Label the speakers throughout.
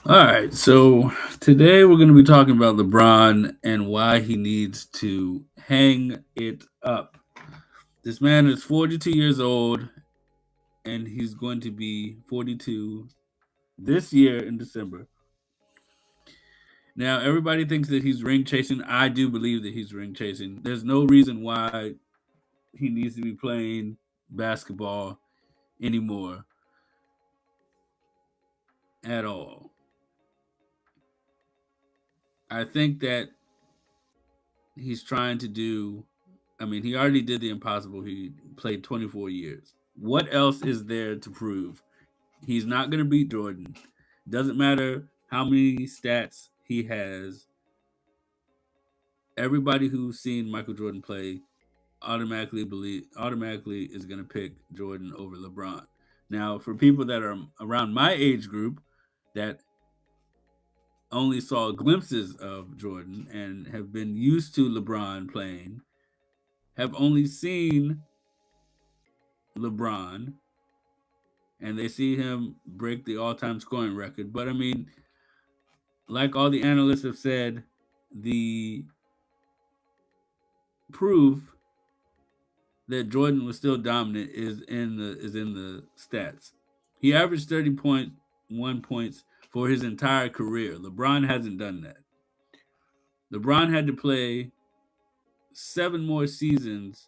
Speaker 1: All right, so today we're going to be talking about LeBron and why he needs to hang it up. This man is 42 years old and he's going to be 42 this year in December. Now, everybody thinks that he's ring chasing. I do believe that he's ring chasing. There's no reason why he needs to be playing basketball anymore at all. I think that he's trying to do. I mean, he already did the impossible. He played 24 years. What else is there to prove? He's not going to beat Jordan. Doesn't matter how many stats he has. Everybody who's seen Michael Jordan play automatically is going to pick Jordan over LeBron. Now, for people that are around my age group that only saw glimpses of Jordan and have been used to LeBron playing, have only seen LeBron and they see him break the all-time scoring record. But I mean, like all the analysts have said, the proof that Jordan was still dominant is in the stats. He averaged 30.1 points for his entire career. LeBron hasn't done that. LeBron had to play 7 more seasons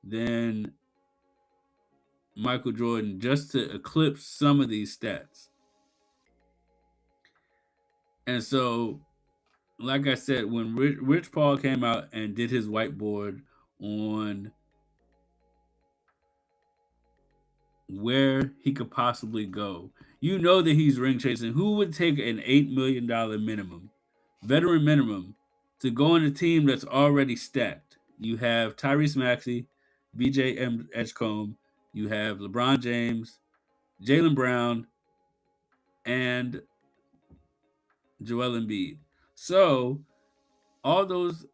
Speaker 1: than Michael Jordan just to eclipse some of these stats. And so, like I said, when Rich Paul came out and did his whiteboard on where he could possibly go, you know that he's ring chasing. Who would take an $8 million minimum, veteran minimum, to go on a team that's already stacked? You have Tyrese Maxey, VJ Edgecombe, you have LeBron James, Jalen Brown, and Joel Embiid. So all those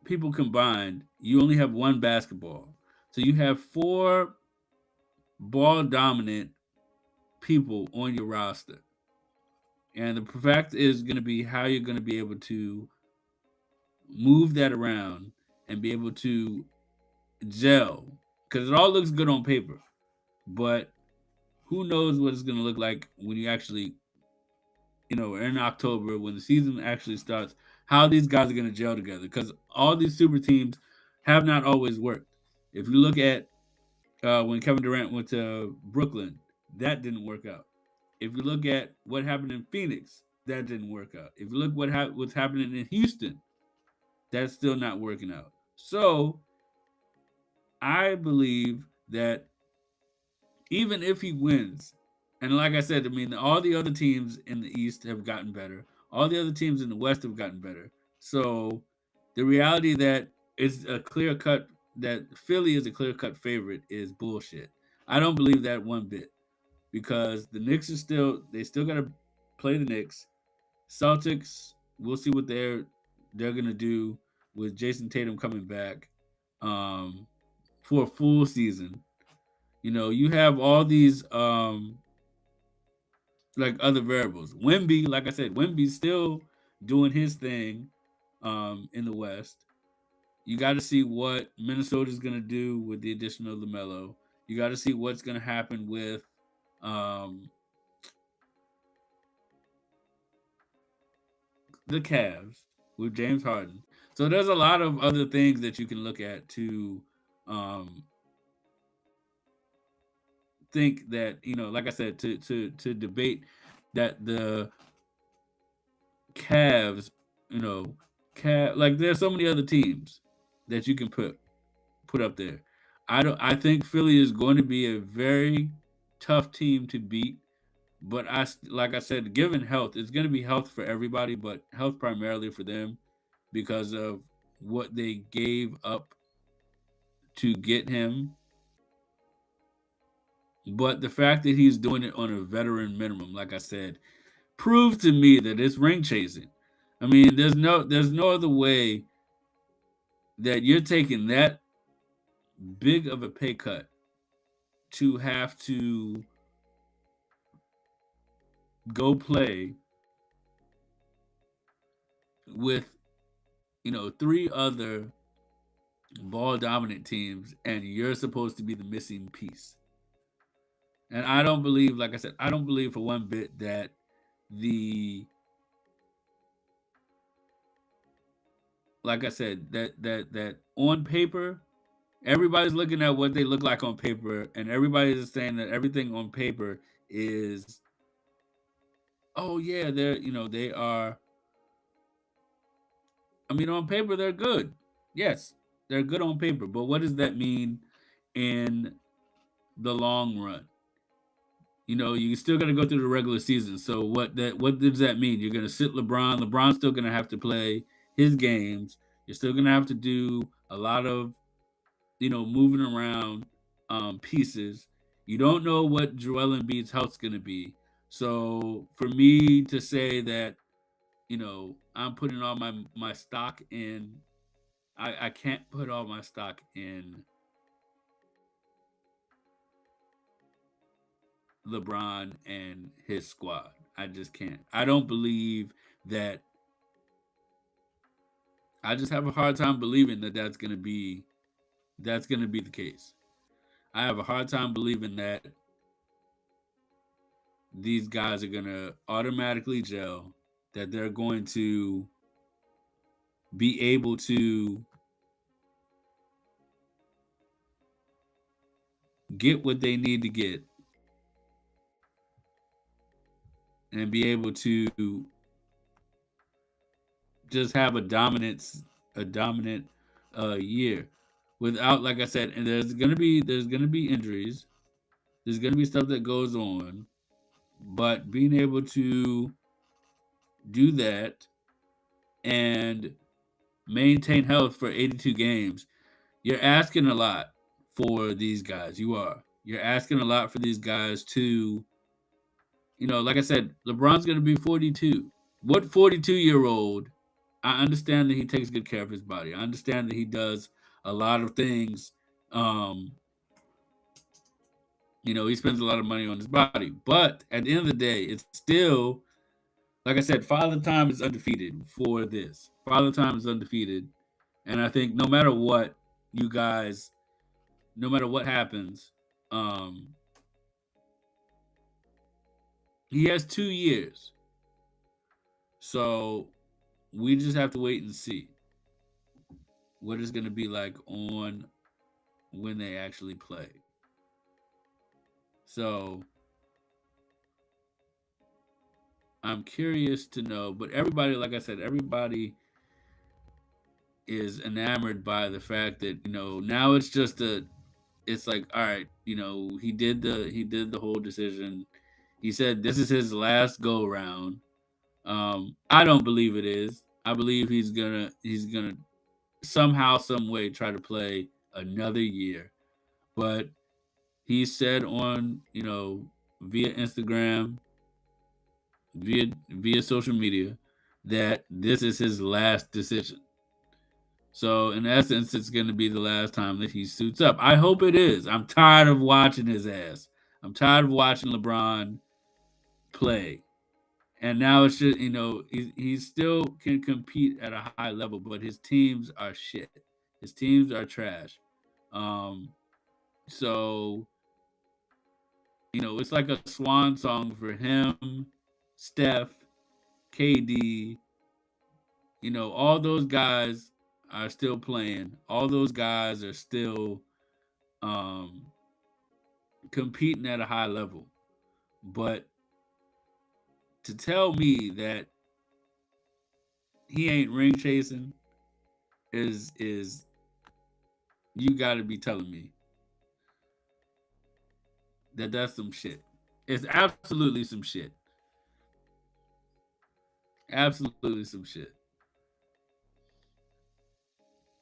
Speaker 1: people combined, you only have one basketball. So you have four ball dominant people on your roster. And the fact is going to be how you're going to be able to move that around and be able to gel. Because it all looks good on paper. But who knows what it's going to look like when you actually, in October, when the season actually starts, how these guys are going to gel together. Because all these super teams have not always worked. If you look at when Kevin Durant went to Brooklyn, that didn't work out. If you look at what happened in Phoenix, that didn't work out. If you look what's happening in Houston, that's still not working out. So I believe that even if he wins, and like I said, I mean, all the other teams in the East have gotten better. All the other teams in the West have gotten better. So the reality that it's a clear cut that Philly is a clear cut favorite is bullshit. I don't believe that one bit because the Knicks are still got to play the Knicks. Celtics, we'll see what they're gonna do with Jason Tatum coming back for a full season. You have all these like other variables. Wemby, like I said, Wemby's still doing his thing in the West. You got to see what Minnesota's going to do with the addition of LaMelo. You got to see what's going to happen with um, the Cavs with James Harden. So there's a lot of other things that you can look at to um, think that like I said, to debate that the Cavs, like there's so many other teams that you can put up there. I think Philly is going to be a very tough team to beat, but like I said, given health, it's going to be health for everybody, but health primarily for them because of what they gave up to get him. But the fact that he's doing it on a veteran minimum, like I said, proves to me that it's ring chasing. I mean, there's no other way that you're taking that big of a pay cut to have to go play with three other ball dominant teams, and you're supposed to be the missing piece. And I don't believe, like I said, I don't believe for one bit that the like I said that on paper everybody's looking at what they look like on paper, and everybody's saying that everything on paper is, oh yeah, they are. I mean, on paper they're good. Yes, they're good on paper, but what does that mean in the long run? You still got to go through the regular season. So what does that mean? You're going to sit LeBron. LeBron's still going to have to play his games. You're still going to have to do a lot of moving around pieces. You don't know what Joel Embiid's health's going to be. So for me to say that I'm putting all my stock in, I can't put all my stock in LeBron and his squad. I just can't. I don't believe that. I just have a hard time believing that that's gonna be the case. I have a hard time believing that these guys are gonna automatically gel. That they're going to be able to get what they need to get and be able to just have a dominant year without, like I said, and there's gonna be injuries. There's gonna be stuff that goes on, but being able to do that and maintain health for 82 games, you're asking a lot for these guys. You are. You're asking a lot for these guys to, like I said, LeBron's gonna be 42. What 42-year-old? I understand that he takes good care of his body. I understand that he does a lot of things. Um, he spends a lot of money on his body. But at the end of the day, it's still, like I said, Father Time is undefeated for this. Father Time is undefeated. And I think no matter what, you guys, no matter what happens, um, he has 2 years. So we just have to wait and see what it's going to be like on when they actually play. So I'm curious to know, but everybody, like I said, everybody is enamored by the fact that now it's like, all right, he did the whole decision. He said this is his last go round. I don't believe it is. I believe he's gonna somehow, some way try to play another year. But he said on via Instagram, via social media, that this is his last decision. So in essence, it's going to be the last time that he suits up. I hope it is. I'm tired of watching his ass. I'm tired of watching LeBron play. And now it's just he still can compete at a high level, but his teams are shit. His teams are trash. Um, so it's like a swan song for him, Steph, KD. All those guys are still playing. All those guys are still um, competing at a high level. But to tell me that he ain't ring chasing is you got to be telling me that that's some shit. It's absolutely some shit. Absolutely some shit.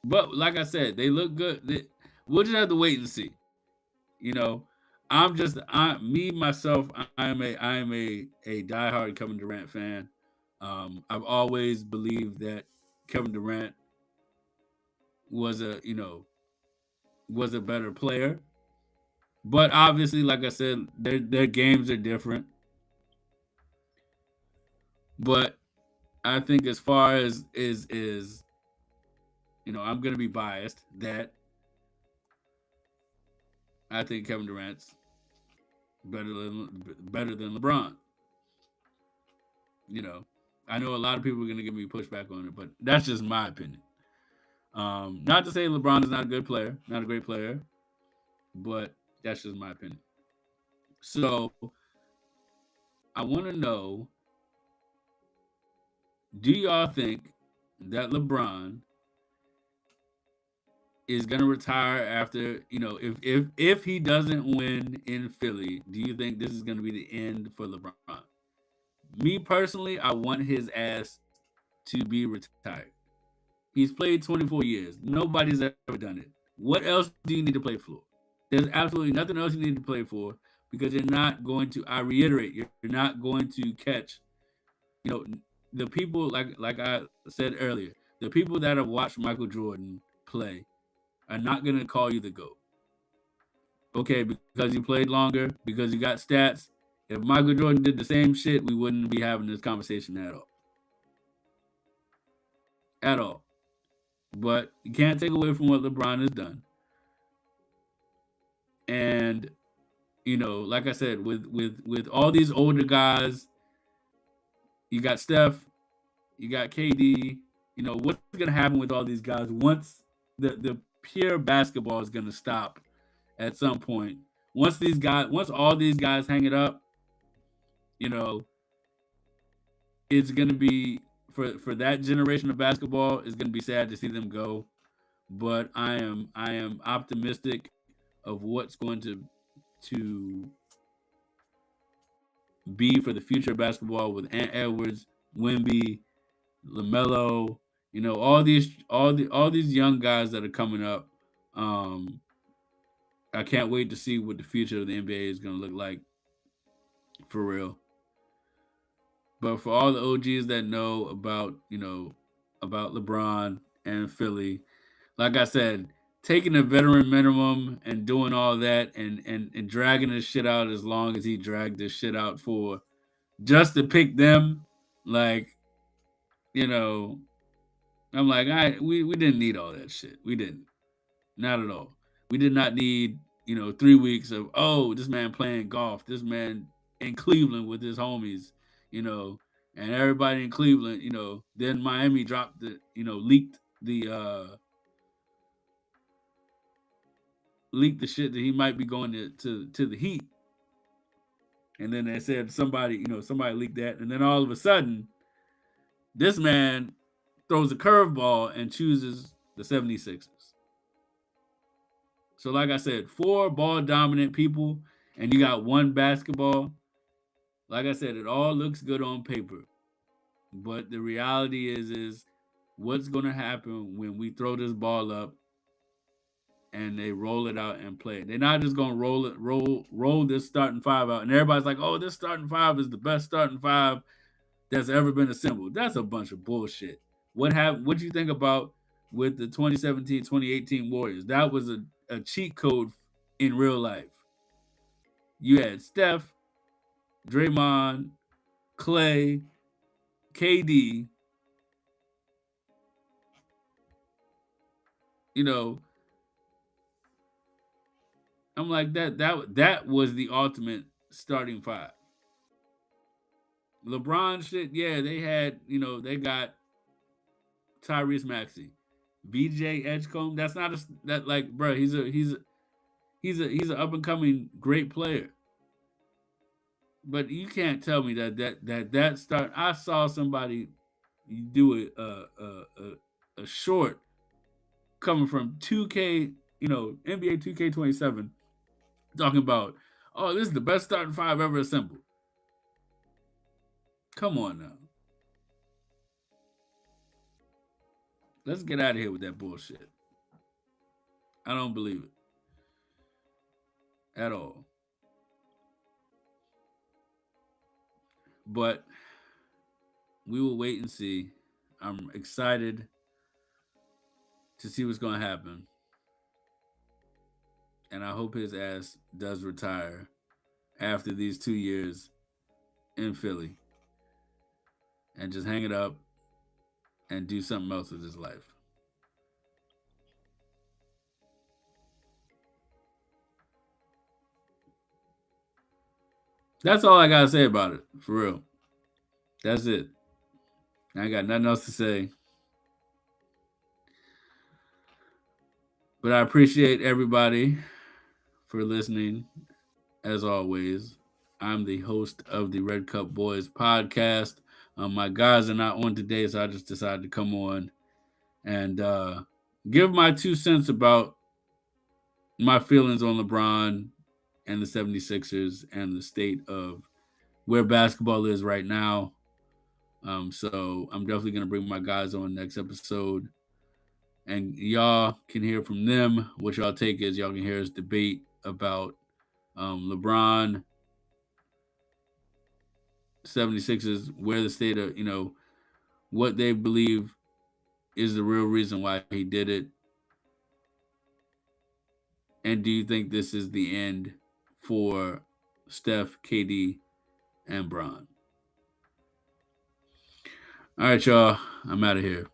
Speaker 1: But like I said, they look good. We'll just have to wait and see. You know, me myself. I am a diehard Kevin Durant fan. I've always believed that Kevin Durant was a better player. But obviously, like I said, their games are different. But I think as far as is I'm gonna be biased that I think Kevin Durant's better than LeBron. You know, I know a lot of people are gonna give me pushback on it, but that's just my opinion. Not to say LeBron is not a good player, not a great player, but that's just my opinion. So I want to know: do y'all think that LeBron is gonna retire after if he doesn't win in Philly? Do you think this is gonna be the end for LeBron? Me personally, I want his ass to be retired. He's played 24 years. Nobody's ever done it. What else do you need to play for? There's absolutely nothing else you need to play for because you're not going to. I reiterate, you're not going to catch. You know, the people like I said earlier, the people that have watched Michael Jordan play are not going to call you the GOAT. Okay, because you played longer, because you got stats. If Michael Jordan did the same shit, we wouldn't be having this conversation at all. At all. But you can't take away from what LeBron has done. And like I said, with all these older guys, you got Steph, you got KD. What's gonna happen with all these guys once the pure basketball is gonna stop at some point. Once all these guys hang it up, you know, it's gonna be for that generation of basketball. It's gonna be sad to see them go, but I am optimistic of what's going to be for the future of basketball with Ant Edwards, Wimby, LaMelo. All these young guys that are coming up. Um, I can't wait to see what the future of the NBA is going to look like for real. But for all the OGs that know about LeBron and Philly, like I said, taking a veteran minimum and doing all that and dragging this shit out as long as he dragged this shit out for just to pick them, like, you know, I'm like, we didn't need all that shit. We didn't. Not at all. We did not need, 3 weeks of, oh, this man playing golf, this man in Cleveland with his homies, you know, and everybody in Cleveland, then Miami dropped leaked the shit that he might be going to the Heat. And then they said somebody leaked that, and then all of a sudden, this man throws a curveball and chooses the 76ers. So, like I said, four ball dominant people, and you got one basketball. Like I said, it all looks good on paper, but the reality is what's going to happen when we throw this ball up and they roll it out and play it. They're not just going to roll this starting five out, and everybody's like, "Oh, this starting five is the best starting five that's ever been assembled." That's a bunch of bullshit. What do you think about with the 2017-2018 Warriors? That was a cheat code in real life. You had Steph, Draymond, Clay, KD. You know, I'm like that was the ultimate starting five. LeBron shit, yeah, they got Tyrese Maxey, VJ Edgecombe. That's not that like, bro. He's an up and coming great player. But you can't tell me that start. I saw somebody do a short coming from 2K, NBA 2K27, talking about, oh, this is the best starting five ever assembled. Come on now, let's get out of here with that bullshit. I don't believe it at all. But we will wait and see. I'm excited to see what's going to happen, and I hope his ass does retire after these 2 years in Philly and just hang it up and do something else with his life. That's all I gotta say about it, for real. That's it. I ain't got nothing else to say. But I appreciate everybody for listening. As always, I'm the host of the Red Cup Boys podcast. My guys are not on today, so I just decided to come on and give my 2 cents about my feelings on LeBron and the 76ers and the state of where basketball is right now. So I'm definitely going to bring my guys on next episode. And y'all can hear from them. What y'all take is y'all can hear us debate about LeBron, 76ers, where the state of, what they believe is the real reason why he did it. And do you think this is the end for Steph, KD, and Bron? All right, y'all. I'm out of here.